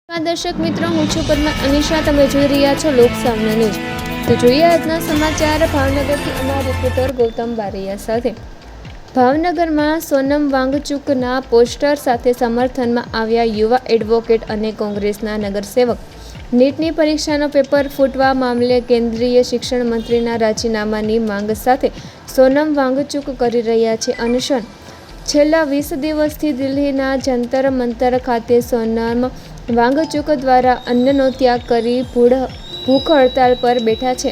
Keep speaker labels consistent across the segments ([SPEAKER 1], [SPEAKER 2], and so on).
[SPEAKER 1] દર્શક મિત્રો, હું છું પદ્મા અનિશા. તમે જોઈ રહ્યા છો લોકસામના ન્યૂઝ. તો જોઈએ આજના સમાચાર ભાવનગરથી અમારા રિપોર્ટર ગૌતમ બારૈયા સાથે. ભાવનગરમાં સોનમ વાંગચુકના પોસ્ટર સાથે સમર્થનમાં આવ્યા યુવા એડવોકેટ અને કોંગ્રેસના નગરસેવક. નીટની પરીક્ષાનો પેપર ફૂટવા મામલે કેન્દ્રીય શિક્ષણ મંત્રીના રાજીનામાની માંગ સાથે સોનમ વાંગચુક કરી રહ્યા છે અનશન. છેલ્લા 20 દિવસથી દિલ્હીના જંતર મંતર ખાતે સોનમ વાંગચુક દ્વારા અન્નનો ત્યાગ કરી ભૂખ હડતાલ પર બેઠા છે,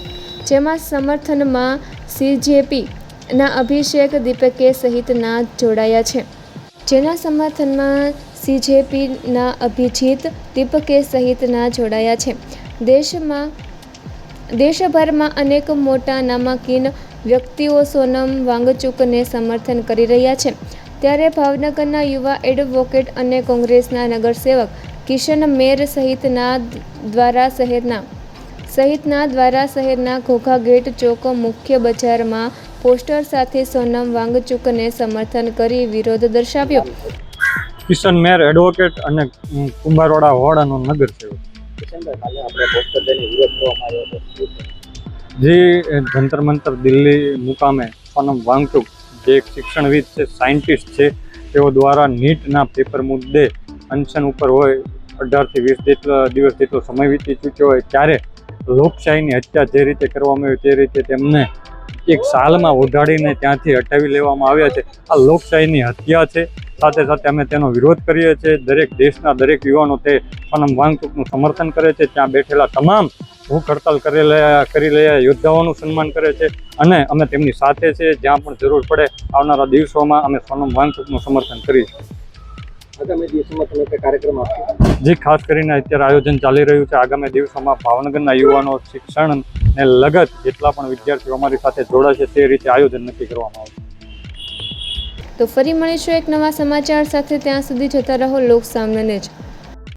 [SPEAKER 1] જેમાં સમર્થનમાં સીજેપીના અભિષેક દીપકે સહિતના જોડાયા છે. જેના સમર્થનમાં સીજેપીના અભિજીત દીપકે સહિતના જોડાયા છે. દેશભરમાં અનેક મોટા નામાંકિન વ્યક્તિઓ સોનમ વાંગચુકને સમર્થન કરી રહ્યા છે. ત્યારે ભાવનગરના યુવા એડવોકેટ અને કોંગ્રેસના નગરસેવક કિશન મેર સહિતના દ્વારા શહેરના ઘોઘા ગેટ ચોક મુખ્ય બજારમાં પોસ્ટર સાથે સોનમ વાંગચુકને સમર્થન કરી વિરોધ દર્શાવ્યો.
[SPEAKER 2] કિશન મેર એડવોકેટ અને કુંભારવાડા હોડાનો નગરસેવક. જે જંતર મંતર દિલ્હી મુકામે સોનમ વાંગચુક જે એક શિક્ષણવિદ છે, સાયન્ટિસ્ટ છે, તેઓ દ્વારા નીટના પેપર મુદ્દે અનશન ઉપર હોય 18 થી 20 દિવસ જેટલો સમય વીતી ચૂક્યો હોય, ત્યારે લોકશાહીની હત્યા જે રીતે કરવામાં આવી તે રીતે તેમને એક સાલમાં ઓઢાડીને ત્યાંથી હટાવી લેવામાં આવ્યા છે. આ લોકશાહીની હત્યા છે. સાથે સાથે અમે તેનો વિરોધ કરીએ છીએ. દરેક દેશના દરેક યુવાનો તે સોનમ વાંગચુકનું સમર્થન કરે છે. ત્યાં બેઠેલા તમામ ભૂખ હડતાલ કરી રહ્યા યોદ્ધાઓનું સન્માન કરે છે અને અમે તેમની સાથે છે. જ્યાં પણ જરૂર પડે આવનારા દિવસોમાં અમે સોનમ વાંગચુકનું સમર્થન કરીશું.
[SPEAKER 3] આગામી દિવસોમાં તમે કોઈ કાર્યક્રમ આપશો?
[SPEAKER 2] જે ખાસ કરીને અત્યારે આયોજન ચાલી રહ્યું છે. આગામી દિવસોમાં ભાવનગરના યુવાનો શિક્ષણને લગત જેટલા પણ વિદ્યાર્થીઓ અમારી સાથે જોડાશે તે રીતે આયોજન નક્કી કરવામાં આવશે.
[SPEAKER 1] તો ફરી મળીશું એક નવા સમાચાર સાથે. ત્યાં સુધી જોતા રહો લોકસામના ન્યૂઝ.